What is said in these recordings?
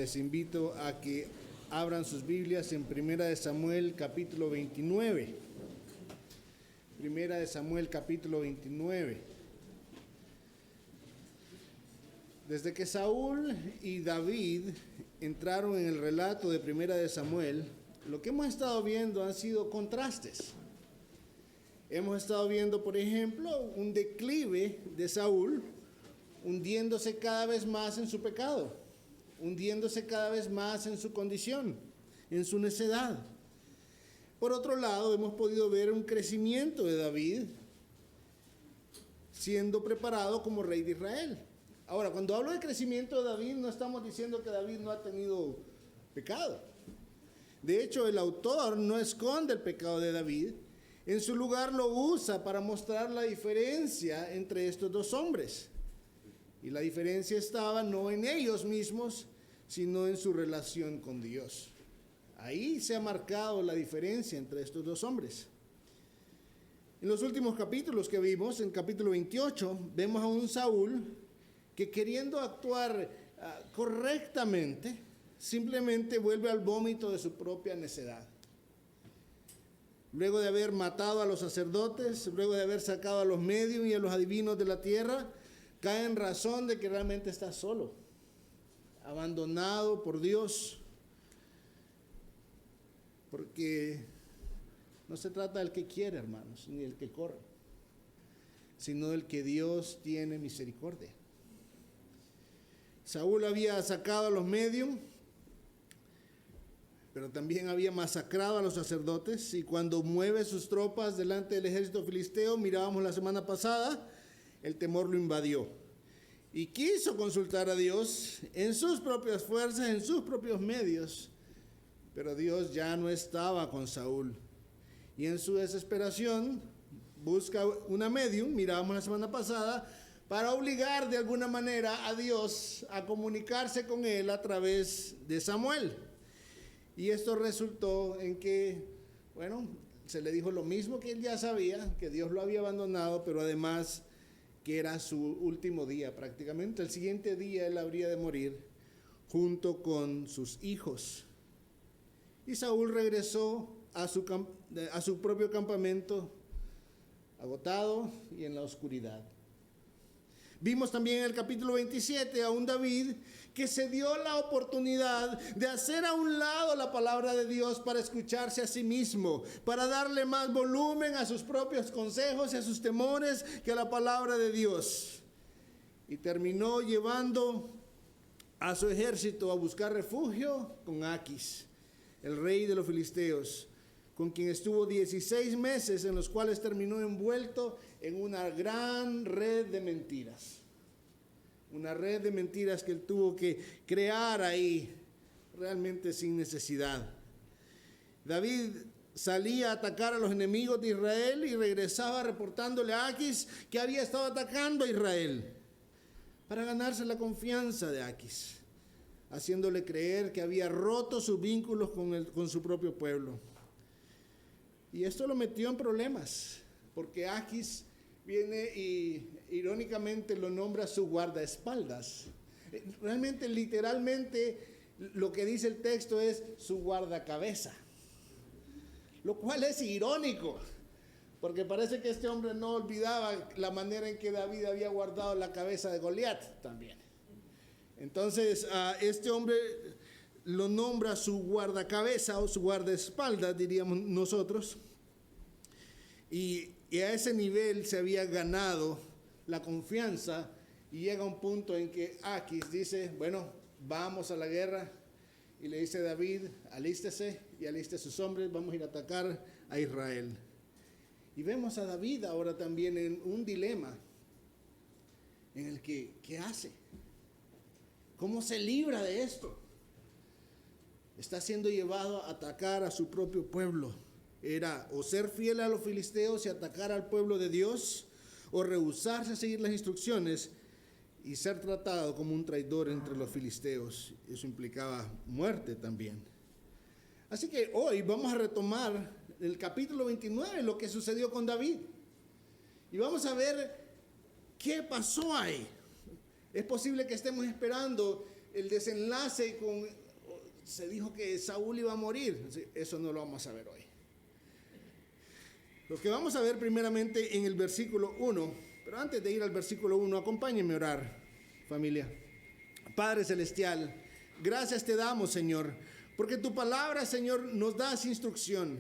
les invito a que abran sus Biblias en Primera de Samuel capítulo 29. Primera de Samuel capítulo 29. Desde que Saúl y David entraron en el relato de Primera de Samuel, lo que hemos estado viendo han sido contrastes. Hemos estado viendo, por ejemplo, un declive de Saúl, hundiéndose cada vez más en su pecado, hundiéndose cada vez más en su condición, en su necedad. Por otro lado, hemos podido ver un crecimiento de David siendo preparado como rey de Israel. Ahora, cuando hablo de crecimiento de David, no estamos diciendo que David no ha tenido pecado. De hecho, el autor no esconde el pecado de David. En su lugar lo usa para mostrar la diferencia entre estos dos hombres. Y la diferencia estaba no en ellos mismos, sino en su relación con Dios. Ahí se ha marcado la diferencia entre estos dos hombres. En los últimos capítulos que vimos, en capítulo 28, vemos a un Saúl que queriendo actuar correctamente, simplemente vuelve al vómito de su propia necedad. Luego de haber matado a los sacerdotes, luego de haber sacado a los médiums y a los adivinos de la tierra, cae en razón de que realmente está solo, abandonado por Dios. Porque no se trata del que quiere, hermanos, ni del que corre, sino del que Dios tiene misericordia. Saúl había sacado a los médiums, pero también había masacrado a los sacerdotes, y cuando mueve sus tropas delante del ejército filisteo, mirábamos la semana pasada, el temor lo invadió y quiso consultar a Dios en sus propias fuerzas, en sus propios medios, pero Dios ya no estaba con Saúl, y en su desesperación busca una medium, mirábamos la semana pasada, para obligar de alguna manera a Dios a comunicarse con él a través de Samuel. Y esto resultó en que, se le dijo lo mismo que él ya sabía, que Dios lo había abandonado, pero además que era su último día prácticamente. El siguiente día él habría de morir junto con sus hijos. Y Saúl regresó a su propio campamento, agotado y en la oscuridad. Vimos también en el capítulo 27 a un David que se dio la oportunidad de hacer a un lado la palabra de Dios para escucharse a sí mismo, para darle más volumen a sus propios consejos y a sus temores que a la palabra de Dios. Y terminó llevando a su ejército a buscar refugio con Aquis, el rey de los filisteos, con quien estuvo 16 meses, en los cuales terminó envuelto en una gran red de mentiras. Una red de mentiras que él tuvo que crear ahí, realmente sin necesidad. David salía a atacar a los enemigos de Israel y regresaba reportándole a Aquis que había estado atacando a Israel, para ganarse la confianza de Aquis, haciéndole creer que había roto sus vínculos con su propio pueblo. Y esto lo metió en problemas, porque Aquis viene y irónicamente lo nombra su guardaespaldas. Realmente, literalmente, lo que dice el texto es su guardacabeza, lo cual es irónico, porque parece que este hombre no olvidaba la manera en que David había guardado la cabeza de Goliat también. Entonces, este hombre lo nombra su guardacabeza o su guardaespaldas, diríamos nosotros, y a ese nivel se había ganado la confianza, y llega un punto en que Aquis dice, vamos a la guerra, y le dice a David, alístese y aliste a sus hombres, vamos a ir a atacar a Israel. Y vemos a David ahora también en un dilema en el que, ¿qué hace? ¿Cómo se libra de esto? Está siendo llevado a atacar a su propio pueblo. Era o ser fiel a los filisteos y atacar al pueblo de Dios, o rehusarse a seguir las instrucciones y ser tratado como un traidor entre los filisteos. Eso implicaba muerte también. Así que hoy vamos a retomar el capítulo 29, lo que sucedió con David. Y vamos a ver qué pasó ahí. Es posible que estemos esperando el desenlace se dijo que Saúl iba a morir. Eso no lo vamos a ver hoy. Lo que vamos a ver primeramente en el versículo 1, pero antes de ir al versículo 1, acompáñenme a orar, familia. Padre Celestial, gracias te damos, Señor, porque tu palabra, Señor, nos das instrucción.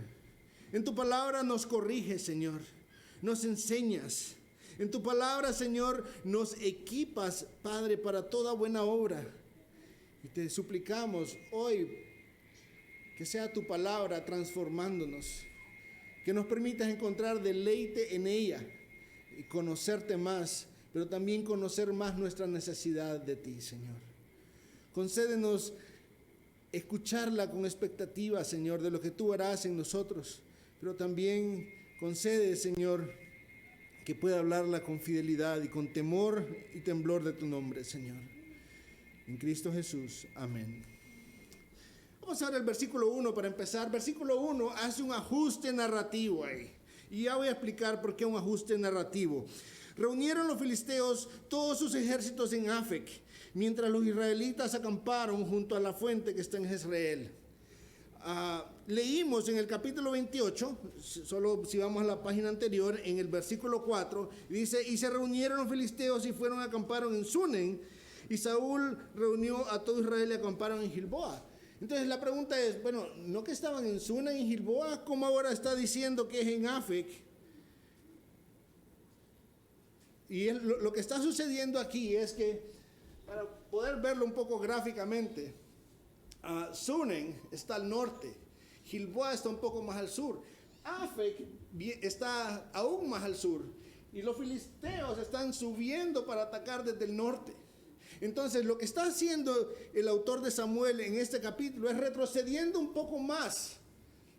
En tu palabra nos corriges, Señor, nos enseñas. En tu palabra, Señor, nos equipas, Padre, para toda buena obra. Y te suplicamos hoy que sea tu palabra transformándonos, que nos permitas encontrar deleite en ella y conocerte más, pero también conocer más nuestra necesidad de ti, Señor. Concédenos escucharla con expectativa, Señor, de lo que tú harás en nosotros, pero también concede, Señor, que pueda hablarla con fidelidad y con temor y temblor de tu nombre, Señor. En Cristo Jesús, amén. Vamos a ver el versículo 1 para empezar. Versículo 1 hace un ajuste narrativo ahí. Y ya voy a explicar por qué un ajuste narrativo. Reunieron los filisteos todos sus ejércitos en Afec, mientras los israelitas acamparon junto a la fuente que está en Jezreel. Leímos en el capítulo 28, solo si vamos a la página anterior, en el versículo 4, dice, y se reunieron los filisteos y fueron a acampar en Sunem, y Saúl reunió a todo Israel y acamparon en Gilboa. Entonces la pregunta es, bueno, ¿no que estaban en Sunem y en Gilboa? ¿Cómo ahora está diciendo que es en Afec? Y lo que está sucediendo aquí es que, para poder verlo un poco gráficamente, Sunem está al norte, Gilboa está un poco más al sur, Afec está aún más al sur, y los filisteos están subiendo para atacar desde el norte. Entonces lo que está haciendo el autor de Samuel en este capítulo es retrocediendo un poco más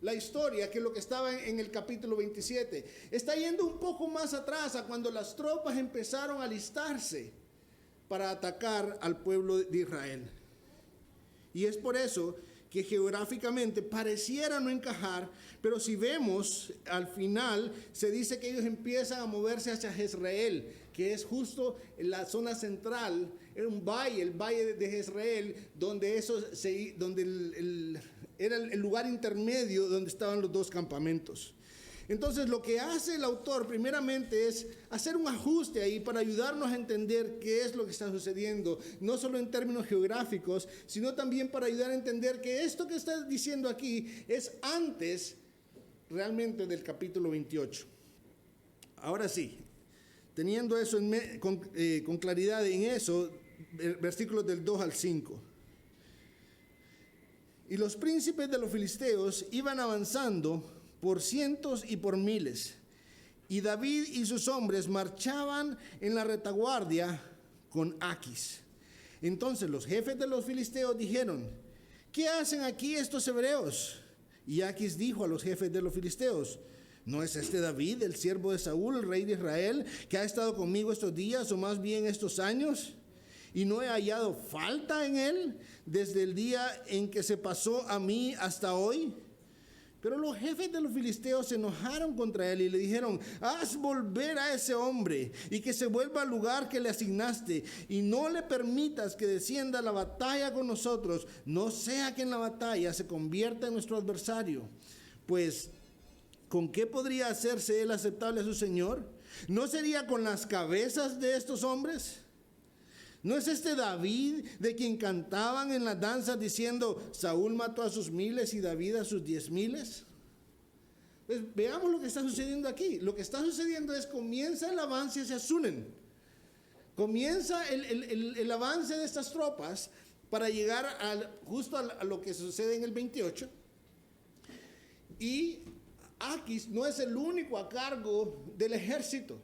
la historia que lo que estaba en el capítulo 27. Está yendo un poco más atrás a cuando las tropas empezaron a alistarse para atacar al pueblo de Israel. Y es por eso que geográficamente pareciera no encajar, pero si vemos al final se dice que ellos empiezan a moverse hacia Jezreel, que es justo en la zona central, era un valle, el valle de Jezreel, donde era el lugar intermedio donde estaban los dos campamentos. Entonces lo que hace el autor primeramente es hacer un ajuste ahí para ayudarnos a entender qué es lo que está sucediendo, no solo en términos geográficos, sino también para ayudar a entender que esto que está diciendo aquí es antes realmente del capítulo 28. Ahora sí, teniendo eso con claridad en eso, versículos del 2 al 5. Y los príncipes de los filisteos iban avanzando por cientos y por miles, y David y sus hombres marchaban en la retaguardia con Aquis. Entonces los jefes de los filisteos dijeron, ¿qué hacen aquí estos hebreos? Y Aquis dijo a los jefes de los filisteos, ¿no es este David, el siervo de Saúl, el rey de Israel, que ha estado conmigo estos días, o más bien estos años? Y no he hallado falta en él desde el día en que se pasó a mí hasta hoy. Pero los jefes de los filisteos se enojaron contra él y le dijeron, haz volver a ese hombre y que se vuelva al lugar que le asignaste, y no le permitas que descienda a la batalla con nosotros, no sea que en la batalla se convierta en nuestro adversario. Pues, ¿con qué podría hacerse él aceptable a su señor? ¿No sería con las cabezas de estos hombres? ¿No es este David de quien cantaban en las danzas diciendo, Saúl mató a sus miles y David a sus 10,000? Pues veamos lo que está sucediendo aquí. Lo que está sucediendo es, comienza el avance hacia Sunem. Comienza el avance de estas tropas para llegar justo a lo que sucede en el 28. Y Aquis no es el único a cargo del ejército.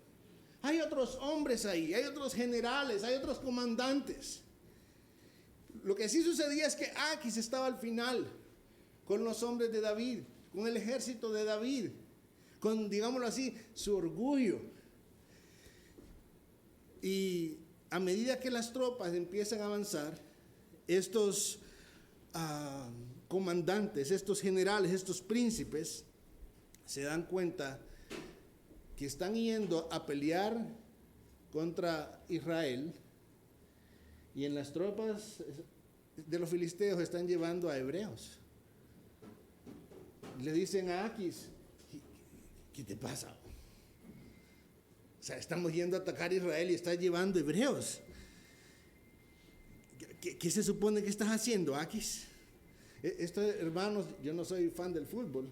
Hay otros hombres ahí, hay otros generales, hay otros comandantes. Lo que sí sucedía es que Aquis estaba al final con los hombres de David, con el ejército de David, con, digámoslo así, su orgullo. Y a medida que las tropas empiezan a avanzar, estos comandantes, estos generales, estos príncipes, se dan cuenta que están yendo a pelear contra Israel, y en las tropas de los filisteos están llevando a hebreos. Le dicen a Aquis, ¿qué te pasa? O sea, estamos yendo a atacar a Israel y estás llevando hebreos. ¿Qué se supone que estás haciendo, Aquis? Esto, hermanos, yo no soy fan del fútbol,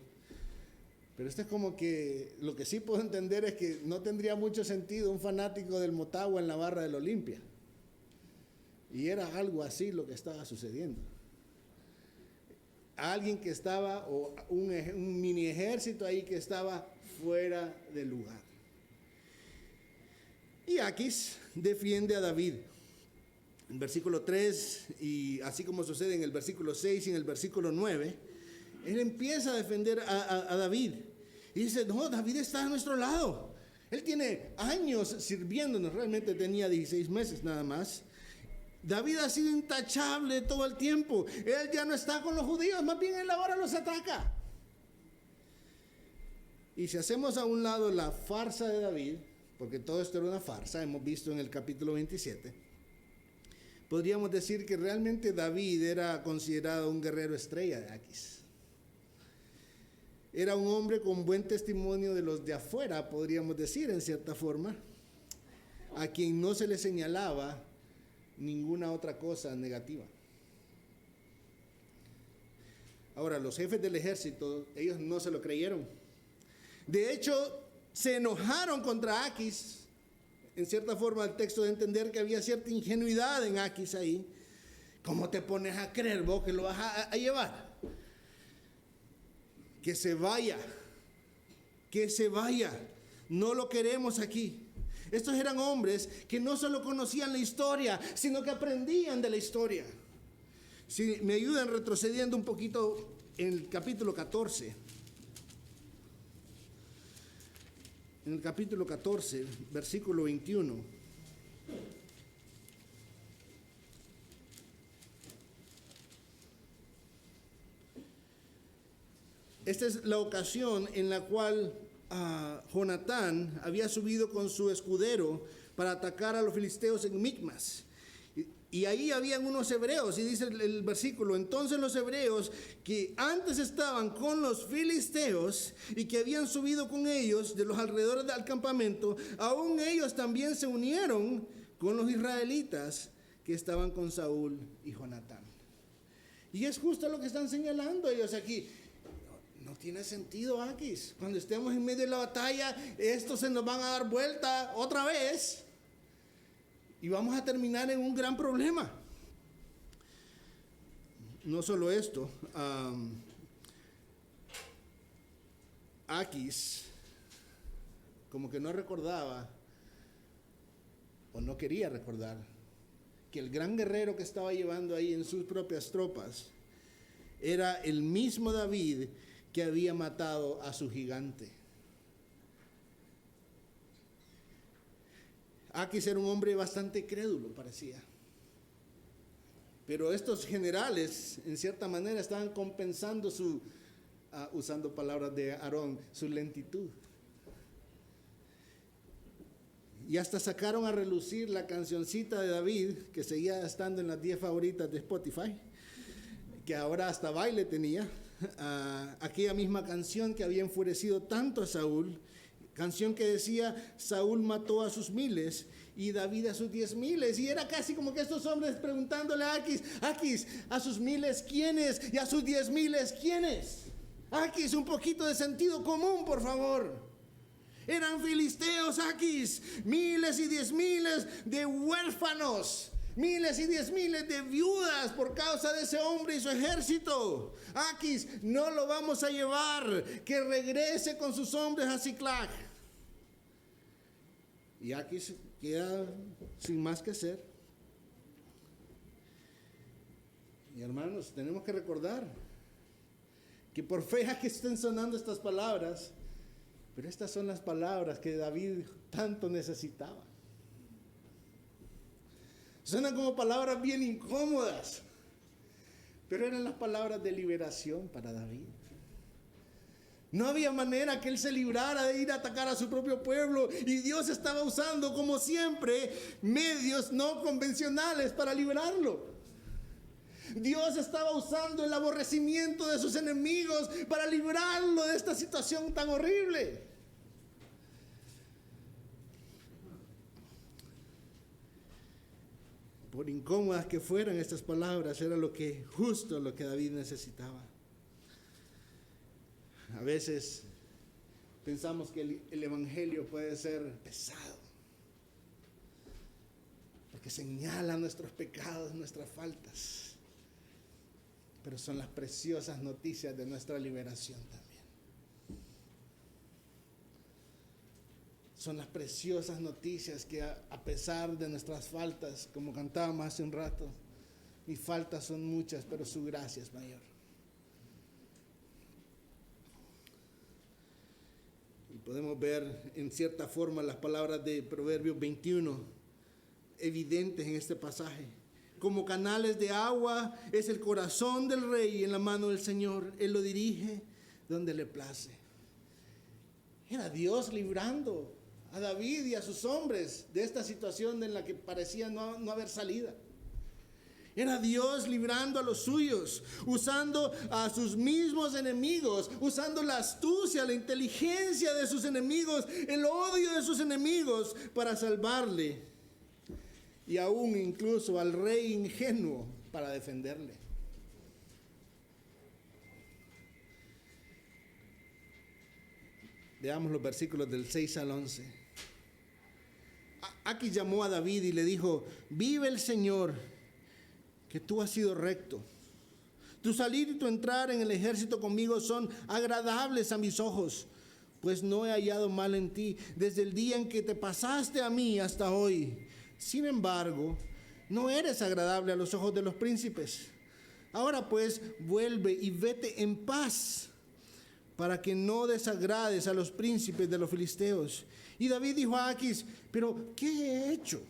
pero esto es como que lo que sí puedo entender es que no tendría mucho sentido un fanático del Motagua en la barra del Olimpia. Y era algo así lo que estaba sucediendo. Alguien que estaba, o un mini ejército ahí que estaba fuera del lugar. Y Aquis defiende a David. En versículo 3, y así como sucede en el versículo 6 y en el versículo 9, él empieza a defender a David. Y dice, no, David está a nuestro lado. Él tiene años sirviéndonos, realmente tenía 16 meses nada más. David ha sido intachable todo el tiempo. Él ya no está con los judíos, más bien él ahora los ataca. Y si hacemos a un lado la farsa de David, porque todo esto era una farsa, hemos visto en el capítulo 27, podríamos decir que realmente David era considerado un guerrero estrella de Aquis. Era un hombre con buen testimonio de los de afuera, podríamos decir en cierta forma, a quien no se le señalaba ninguna otra cosa negativa. Ahora, los jefes del ejército, ellos no se lo creyeron. De hecho, se enojaron contra Aquis. En cierta forma, el texto de entender que había cierta ingenuidad en Aquis ahí. ¿Cómo te pones a creer vos que lo vas a llevar? Que se vaya. Que se vaya. No lo queremos aquí. Estos eran hombres que no solo conocían la historia, sino que aprendían de la historia. Si me ayudan retrocediendo un poquito en el capítulo 14. En el capítulo 14, versículo 21. Esta es la ocasión en la cual Jonatán había subido con su escudero para atacar a los filisteos en Micmas. Y ahí habían unos hebreos, y dice el versículo, entonces los hebreos que antes estaban con los filisteos y que habían subido con ellos de los alrededores del campamento, aún ellos también se unieron con los israelitas que estaban con Saúl y Jonatán. Y es justo lo que están señalando ellos aquí. No tiene sentido, Aquis. Cuando estemos en medio de la batalla, estos se nos van a dar vuelta otra vez. Y vamos a terminar en un gran problema. No solo esto, Aquis como que no recordaba o no quería recordar que el gran guerrero que estaba llevando ahí en sus propias tropas era el mismo David que había matado a su gigante. Aquis era un hombre bastante crédulo, parecía. Pero estos generales, en cierta manera, estaban compensando usando palabras de Aarón, su lentitud. Y hasta sacaron a relucir la cancioncita de David, que seguía estando en las 10 favoritas de Spotify, que ahora hasta baile tenía. Aquella misma canción que había enfurecido tanto a Saúl, canción que decía, Saúl mató a sus miles y David a sus 10,000. Y era casi como que estos hombres preguntándole a Aquis, a sus miles, ¿quiénes? Y a sus 10,000, ¿quiénes? Aquis, un poquito de sentido común, por favor. Eran filisteos, Aquis, miles y 10,000 de huérfanos, miles y 10,000 de viudas por causa de ese hombre y su ejército. Aquis, no lo vamos a llevar, que regrese con sus hombres a Ziklag. Y Aquis queda sin más que hacer. Y hermanos, tenemos que recordar que por fea que estén sonando estas palabras, pero estas son las palabras que David tanto necesitaba. Suenan como palabras bien incómodas, pero eran las palabras de liberación para David. No había manera que él se librara de ir a atacar a su propio pueblo, y Dios estaba usando, como siempre, medios no convencionales para librarlo. Dios estaba usando el aborrecimiento de sus enemigos para librarlo de esta situación tan horrible. Por incómodas que fueran estas palabras, era justo lo que David necesitaba. A veces pensamos que el evangelio puede ser pesado, porque señala nuestros pecados, nuestras faltas, pero son las preciosas noticias de nuestra liberación también. Son las preciosas noticias que a pesar de nuestras faltas, como cantábamos hace un rato, mis faltas son muchas, pero su gracia es mayor. Y podemos ver en cierta forma las palabras de Proverbios 21, evidentes en este pasaje. Como canales de agua es el corazón del rey en la mano del Señor. Él lo dirige donde le place. Era Dios librando a David y a sus hombres de esta situación en la que parecía no haber salida. Era Dios librando a los suyos, usando a sus mismos enemigos, usando la astucia, la inteligencia de sus enemigos, el odio de sus enemigos para salvarle. Y aún incluso al rey ingenuo para defenderle. Veamos los versículos del 6 al 11. Aquis llamó a David y le dijo: vive el Señor, que tú has sido recto. Tu salir y tu entrar en el ejército conmigo son agradables a mis ojos, pues no he hallado mal en ti desde el día en que te pasaste a mí hasta hoy. Sin embargo, no eres agradable a los ojos de los príncipes. Ahora pues, vuelve y vete en paz, para que no desagrades a los príncipes de los filisteos. Y David dijo a Aquis: pero ¿qué he hecho?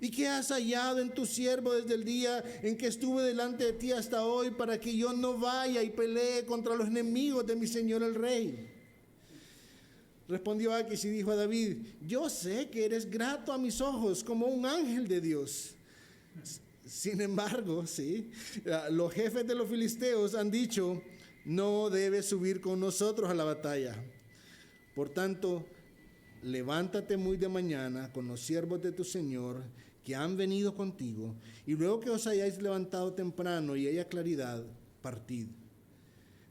¿Y qué has hallado en tu siervo desde el día en que estuve delante de ti hasta hoy, para que yo no vaya y pelee contra los enemigos de mi señor el rey? Respondió Aquis y dijo a David: yo sé que eres grato a mis ojos como un ángel de Dios. Sin embargo, los jefes de los filisteos han dicho: no debes subir con nosotros a la batalla. Por tanto, levántate muy de mañana con los siervos de tu señor que han venido contigo, y luego que os hayáis levantado temprano y haya claridad, partid.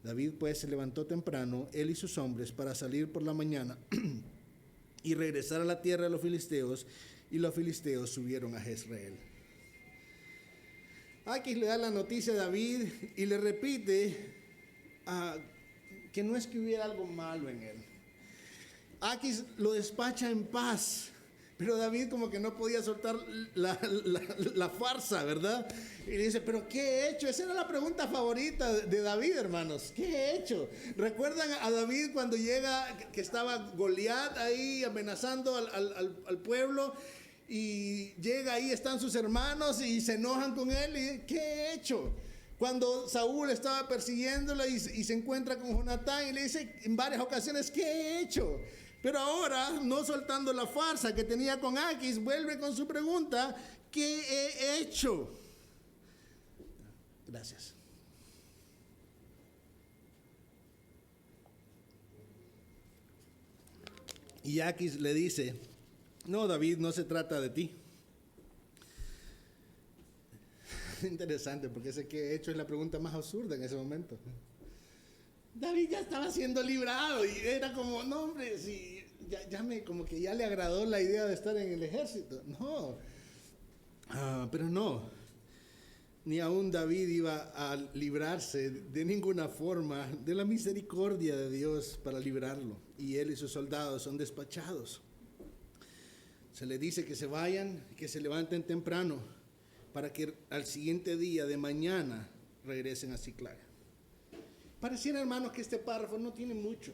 David pues se levantó temprano, él y sus hombres, para salir por la mañana y regresar a la tierra de los filisteos, y los filisteos subieron a Jezreel. Aquis le da la noticia a David y le repite que no es que hubiera algo malo en él. Aquis lo despacha en paz, pero David como que no podía soltar la farsa, ¿verdad? Y le dice: pero ¿qué he hecho? Esa era la pregunta favorita de David, hermanos. ¿Qué he hecho? ¿Recuerdan a David cuando llega, que estaba Goliat ahí amenazando al pueblo? Y llega ahí, están sus hermanos y se enojan con él. Y ¿qué he hecho? Cuando Saúl estaba persiguiéndola y se encuentra con Jonatán y le dice en varias ocasiones: ¿qué he hecho? Pero ahora, no soltando la farsa que tenía con Aquis, vuelve con su pregunta: ¿qué he hecho? Gracias. Y Aquis le dice: no, David, no se trata de ti. Interesante, porque ese que he hecho es la pregunta más absurda en ese momento. David ya estaba siendo librado y era como: no, hombre, si como que ya le agradó la idea de estar en el ejército. No, pero no. Ni aún David iba a librarse de ninguna forma de la misericordia de Dios para librarlo. Y él y sus soldados son despachados. Se le dice que se vayan, que se levanten temprano, para que al siguiente día de mañana regresen a Siclag. Pareciera, hermanos, que este párrafo no tiene mucho.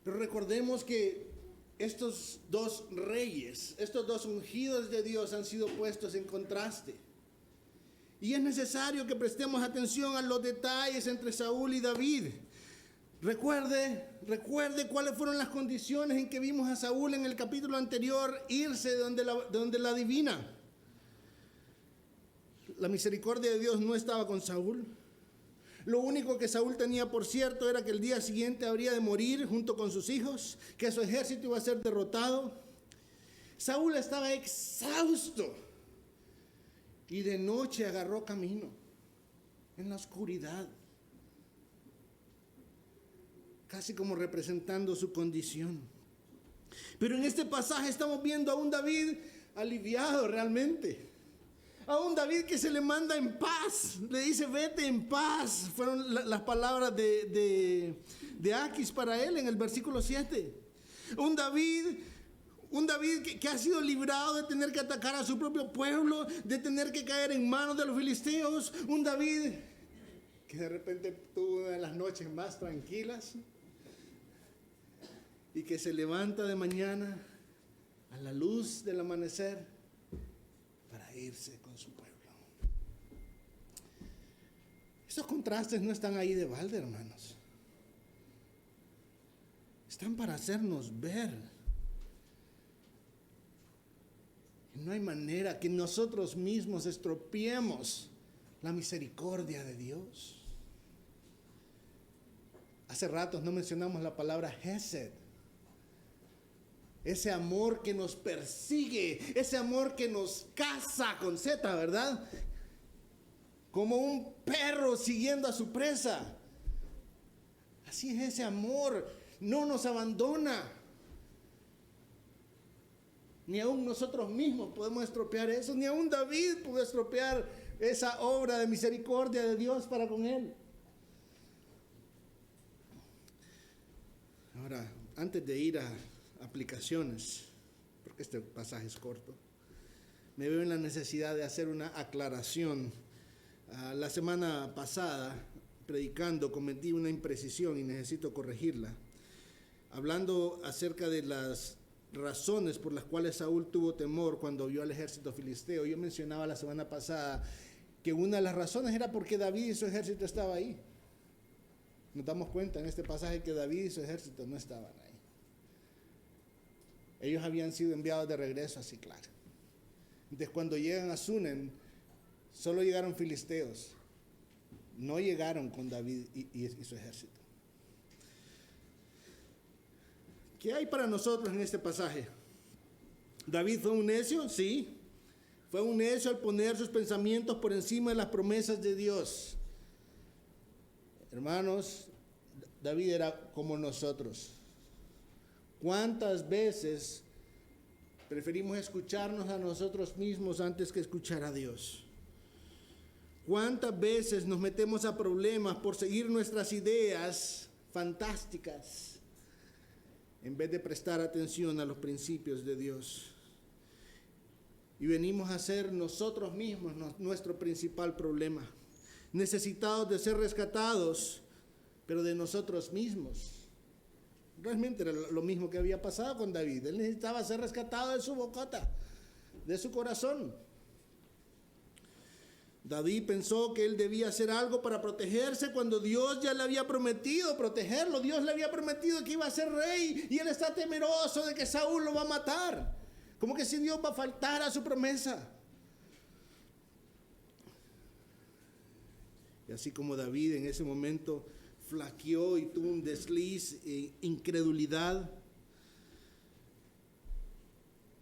Pero recordemos que estos dos reyes, estos dos ungidos de Dios han sido puestos en contraste. Y es necesario que prestemos atención a los detalles entre Saúl y David. Recuerde cuáles fueron las condiciones en que vimos a Saúl en el capítulo anterior irse donde la divina. la misericordia de Dios no estaba con Saúl. Lo único que Saúl tenía por cierto era que el día siguiente habría de morir junto con sus hijos, que su ejército iba a ser derrotado. Saúl estaba exhausto y de noche agarró camino en la oscuridad, casi como representando su condición. Pero en este pasaje estamos viendo a un David aliviado realmente. A un David que se le manda en paz. Le dice, vete en paz. Fueron las palabras de Aquis para él en el versículo 7. Un David que ha sido librado de tener que atacar a su propio pueblo, de tener que caer en manos de los filisteos. Un David que de repente tuvo una de las noches más tranquilas y que se levanta de mañana a la luz del amanecer para irse con su pueblo. Esos contrastes no están ahí de balde, hermanos. Están para hacernos ver. No hay manera que nosotros mismos estropeemos la misericordia de Dios. Hace ratos no mencionamos la palabra Hesed. Ese amor que nos persigue, ese amor que nos caza con Z, ¿verdad? Como un perro siguiendo a su presa. Así es ese amor, no nos abandona. Ni aún nosotros mismos podemos estropear eso, ni aún David pudo estropear esa obra de misericordia de Dios para con él. Ahora, antes de ir a aplicaciones, porque este pasaje es corto, me veo en la necesidad de hacer una aclaración. La semana pasada, predicando, cometí una imprecisión y necesito corregirla. Hablando acerca de las razones por las cuales Saúl tuvo temor cuando vio al ejército filisteo, yo mencionaba la semana pasada que una de las razones era porque David y su ejército estaba ahí. Nos damos cuenta en este pasaje que David y su ejército no estaban ahí. Ellos habían sido enviados de regreso a Siclag. Entonces cuando llegan a Sunem, solo llegaron filisteos. No llegaron con David y su ejército. ¿Qué hay para nosotros en este pasaje? ¿David fue un necio? Sí. Fue un necio al poner sus pensamientos por encima de las promesas de Dios. Hermanos, David era como nosotros. ¿Cuántas veces preferimos escucharnos a nosotros mismos antes que escuchar a Dios? ¿Cuántas veces nos metemos a problemas por seguir nuestras ideas fantásticas en vez de prestar atención a los principios de Dios? Y venimos a ser nosotros mismos nuestro principal problema, necesitados de ser rescatados, pero de nosotros mismos. Realmente era lo mismo que había pasado con David. Él necesitaba ser rescatado de su bocota, de su corazón. David pensó que él debía hacer algo para protegerse cuando Dios ya le había prometido protegerlo. Dios le había prometido que iba a ser rey y él está temeroso de que Saúl lo va a matar. Como que si Dios va a faltar a su promesa. Y así como David en ese momento flaqueó y tuvo un desliz e incredulidad,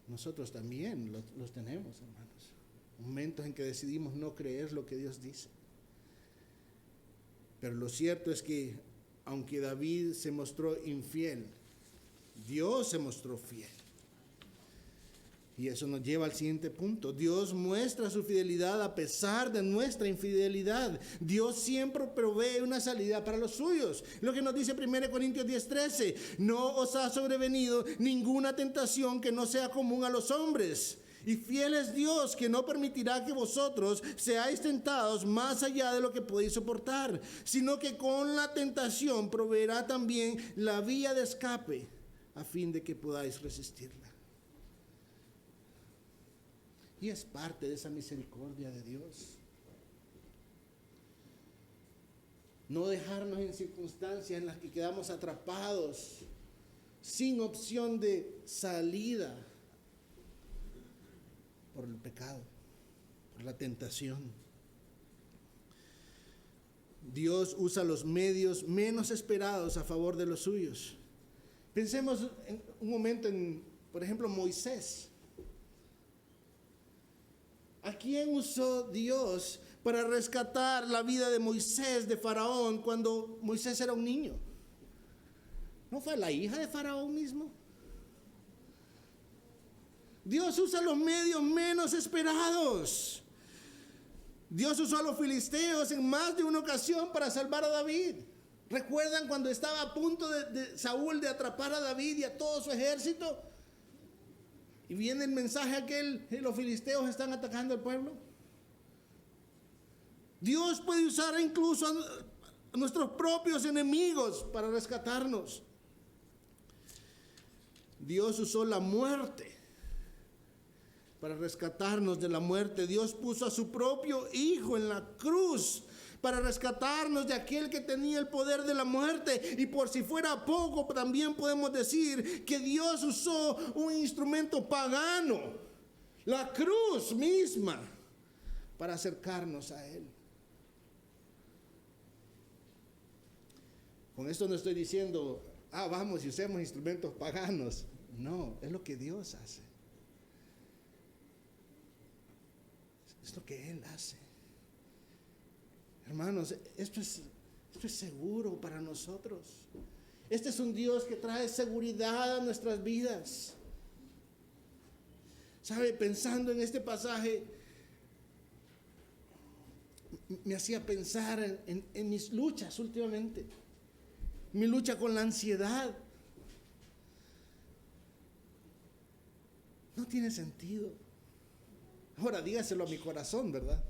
nosotros también los tenemos, hermanos. Momentos en que decidimos no creer lo que Dios dice. Pero lo cierto es que aunque David se mostró infiel, Dios se mostró fiel. Y eso nos lleva al siguiente punto. Dios muestra su fidelidad a pesar de nuestra infidelidad. Dios siempre provee una salida para los suyos. Lo que nos dice 1 Corintios 10:13. No os ha sobrevenido ninguna tentación que no sea común a los hombres. Y fiel es Dios, que no permitirá que vosotros seáis tentados más allá de lo que podéis soportar, sino que con la tentación proveerá también la vía de escape, a fin de que podáis resistirla. Y es parte de esa misericordia de Dios. No dejarnos en circunstancias en las que quedamos atrapados, sin opción de salida, por el pecado, por la tentación. Dios usa los medios menos esperados a favor de los suyos. Pensemos en un momento en, por ejemplo, Moisés. ¿A quién usó Dios para rescatar la vida de Moisés de Faraón cuando Moisés era un niño? ¿No fue la hija de Faraón mismo? Dios usa los medios menos esperados. Dios usó a los filisteos en más de una ocasión para salvar a David. ¿Recuerdan cuando estaba a punto de Saúl de atrapar a David y a todo su ejército? Y viene el mensaje aquel, los filisteos están atacando al pueblo. Dios puede usar incluso a nuestros propios enemigos para rescatarnos. Dios usó la muerte para rescatarnos de la muerte. Dios puso a su propio Hijo en la cruz para rescatarnos de aquel que tenía el poder de la muerte. Y por si fuera poco, también podemos decir que Dios usó un instrumento pagano, la cruz misma, para acercarnos a Él. Con esto no estoy diciendo, vamos y usemos instrumentos paganos. No, es lo que Dios hace. Es lo que Él hace. Hermanos, esto es seguro para nosotros. Este es un Dios que trae seguridad a nuestras vidas. ¿Sabe? Pensando en este pasaje, me hacía pensar en mis luchas últimamente. Mi lucha con la ansiedad. No tiene sentido. Ahora dígaselo a mi corazón, ¿verdad?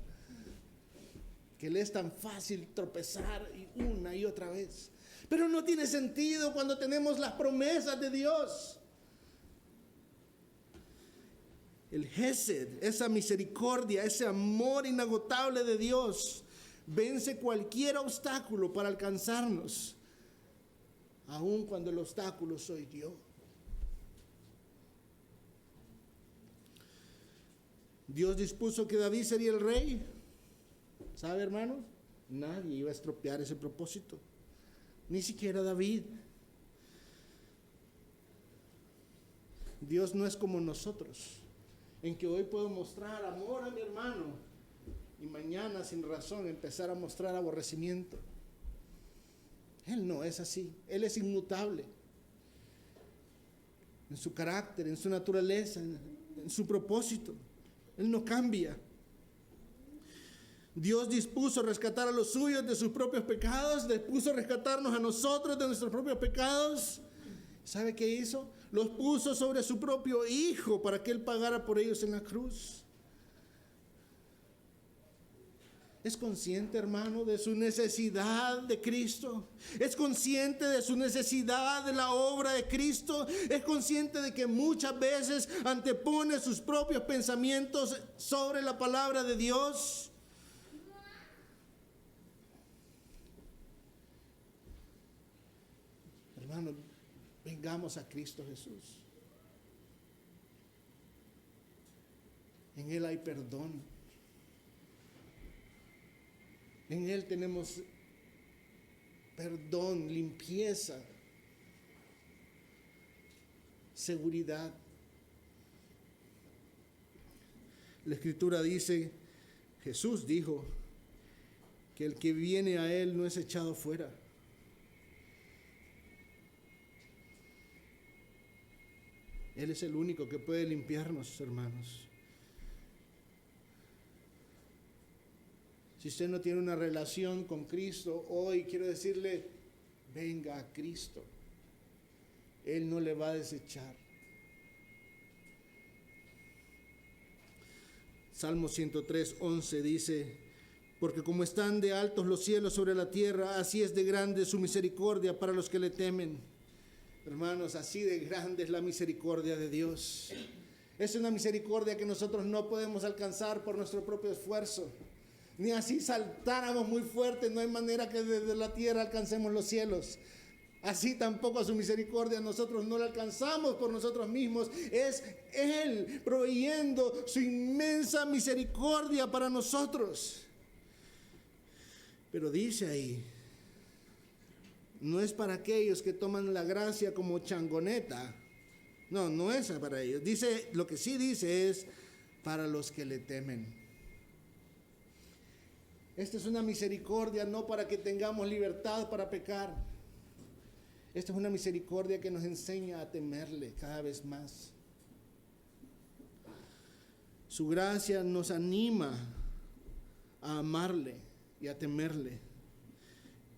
Que le es tan fácil tropezar una y otra vez. Pero no tiene sentido cuando tenemos las promesas de Dios. El Gesed, esa misericordia, ese amor inagotable de Dios, vence cualquier obstáculo para alcanzarnos, aun cuando el obstáculo soy yo. Dios dispuso que David sería el rey. ¿Sabe, hermanos? Nadie iba a estropear ese propósito. Ni siquiera David. Dios no es como nosotros, en que hoy puedo mostrar amor a mi hermano y mañana sin razón empezar a mostrar aborrecimiento. Él no es así. Él es inmutable en su carácter, en su naturaleza, en su propósito. Él no cambia. Dios dispuso rescatar a los suyos de sus propios pecados, dispuso rescatarnos a nosotros de nuestros propios pecados. ¿Sabe qué hizo? Los puso sobre su propio Hijo para que Él pagara por ellos en la cruz. ¿Es consciente, hermano, de su necesidad de Cristo? ¿Es consciente de su necesidad de la obra de Cristo? ¿Es consciente de que muchas veces antepone sus propios pensamientos sobre la palabra de Dios? Hermano, vengamos a Cristo Jesús. En Él hay perdón. En Él tenemos perdón, limpieza, seguridad. La Escritura dice, Jesús dijo, que el que viene a Él no es echado fuera. Él es el único que puede limpiarnos, hermanos. Si usted no tiene una relación con Cristo, hoy quiero decirle, venga a Cristo. Él no le va a desechar. Salmo 103:11 dice, porque como están de altos los cielos sobre la tierra, así es de grande su misericordia para los que le temen. Hermanos, así de grande es la misericordia de Dios. Es una misericordia que nosotros no podemos alcanzar por nuestro propio esfuerzo. Ni así saltáramos muy fuerte, no hay manera que desde la tierra alcancemos los cielos. Así tampoco a su misericordia nosotros no la alcanzamos por nosotros mismos. Es Él proveyendo su inmensa misericordia para nosotros. Pero dice ahí, no es para aquellos que toman la gracia como changoneta. No, no es para ellos. Dice, lo que sí dice es para los que le temen. Esta es una misericordia no para que tengamos libertad para pecar. Esta es una misericordia que nos enseña a temerle cada vez más. Su gracia nos anima a amarle y a temerle.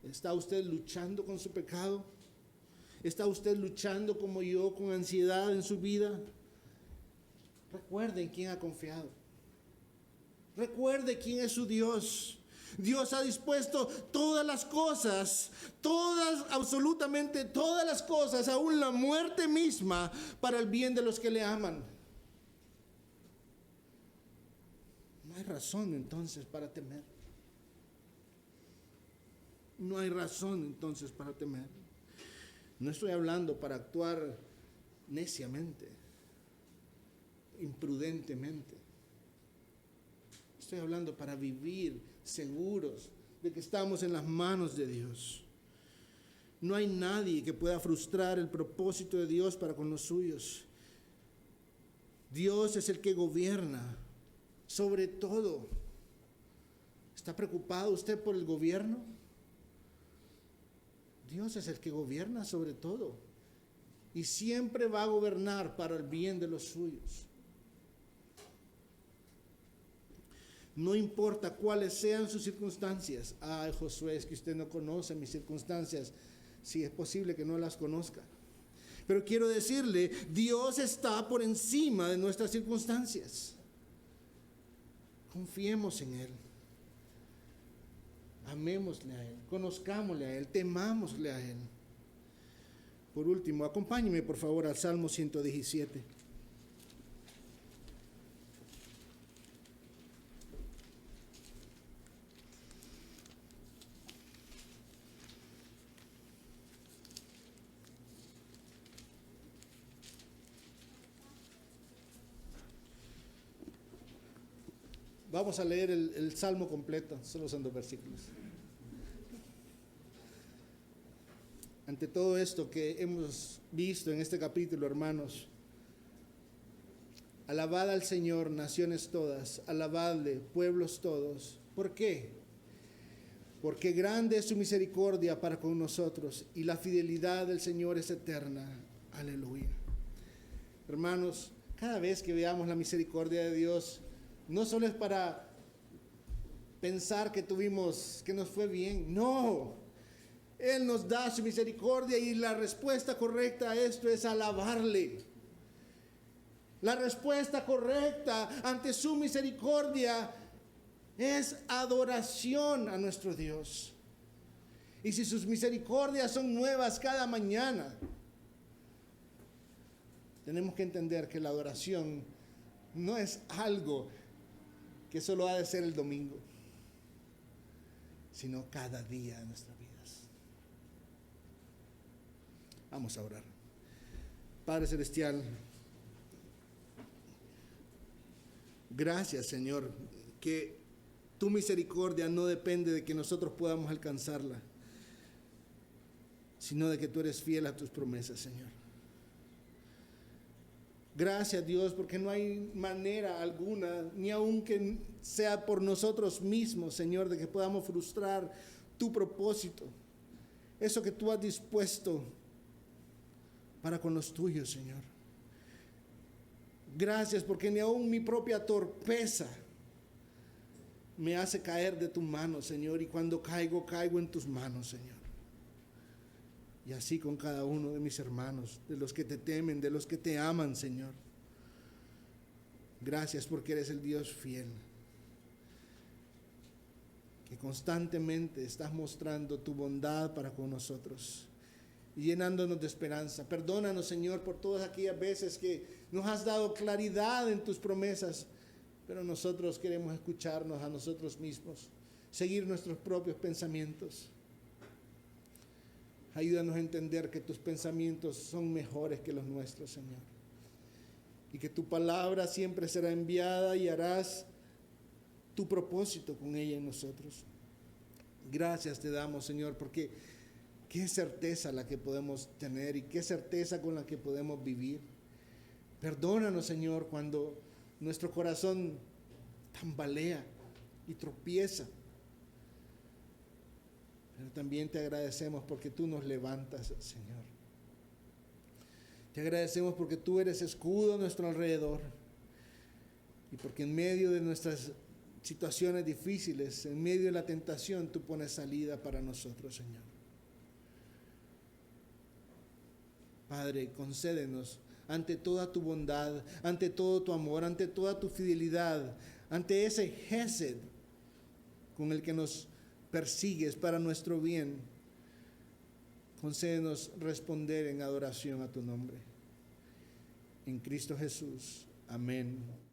¿Está usted luchando con su pecado? ¿Está usted luchando como yo con ansiedad en su vida? Recuerde en quién ha confiado. Recuerde quién es su Dios. Dios ha dispuesto todas las cosas, todas, absolutamente todas las cosas, aún la muerte misma, para el bien de los que le aman. No hay razón entonces para temer. No hay razón entonces para temer. No estoy hablando para actuar neciamente, imprudentemente. Estoy hablando para vivir seguros de que estamos en las manos de Dios. No hay nadie que pueda frustrar el propósito de Dios para con los suyos. Dios es el que gobierna sobre todo. ¿Está preocupado usted por el gobierno? Dios es el que gobierna sobre todo y siempre va a gobernar para el bien de los suyos. No importa cuáles sean sus circunstancias. Ay, Josué, es que usted no conoce mis circunstancias. Sí, es posible que no las conozca. Pero quiero decirle, Dios está por encima de nuestras circunstancias. Confiemos en Él. Amémosle a Él, conozcámosle a Él, temámosle a Él. Por último, acompáñeme por favor al Salmo 117. Vamos a leer el Salmo completo, solo son 2 versículos. Ante todo esto que hemos visto en este capítulo, hermanos, alabad al Señor, naciones todas, alabadle, pueblos todos. ¿Por qué? Porque grande es su misericordia para con nosotros y la fidelidad del Señor es eterna. Aleluya. Hermanos, cada vez que veamos la misericordia de Dios, no solo es para pensar que nos fue bien, no. Él nos da su misericordia y la respuesta correcta a esto es alabarle. La respuesta correcta ante su misericordia es adoración a nuestro Dios. Y si sus misericordias son nuevas cada mañana, tenemos que entender que la adoración no es algo que solo ha de ser el domingo, sino cada día de nuestras vidas. Vamos a orar. Padre Celestial, gracias, Señor, que tu misericordia no depende de que nosotros podamos alcanzarla, sino de que tú eres fiel a tus promesas, Señor. Gracias, Dios, porque no hay manera alguna, ni aun que sea por nosotros mismos, Señor, de que podamos frustrar tu propósito, eso que tú has dispuesto para con los tuyos, Señor. Gracias porque ni aun mi propia torpeza me hace caer de tu mano, Señor, y cuando caigo, caigo en tus manos, Señor. Y así con cada uno de mis hermanos, de los que te temen, de los que te aman, Señor. Gracias porque eres el Dios fiel, que constantemente estás mostrando tu bondad para con nosotros y llenándonos de esperanza. Perdónanos, Señor, por todas aquellas veces que nos has dado claridad en tus promesas, pero nosotros queremos escucharnos a nosotros mismos, seguir nuestros propios pensamientos. Ayúdanos a entender que tus pensamientos son mejores que los nuestros, Señor. Y que tu palabra siempre será enviada y harás tu propósito con ella en nosotros. Gracias te damos, Señor, porque qué certeza la que podemos tener y qué certeza con la que podemos vivir. Perdónanos, Señor, cuando nuestro corazón tambalea y tropieza. Pero también te agradecemos porque tú nos levantas, Señor. Te agradecemos porque tú eres escudo a nuestro alrededor y porque en medio de nuestras situaciones difíciles, en medio de la tentación, tú pones salida para nosotros, Señor. Padre, concédenos ante toda tu bondad, ante todo tu amor, ante toda tu fidelidad, ante ese gesed con el que nos persigues para nuestro bien, concédenos responder en adoración a tu nombre. En Cristo Jesús. Amén.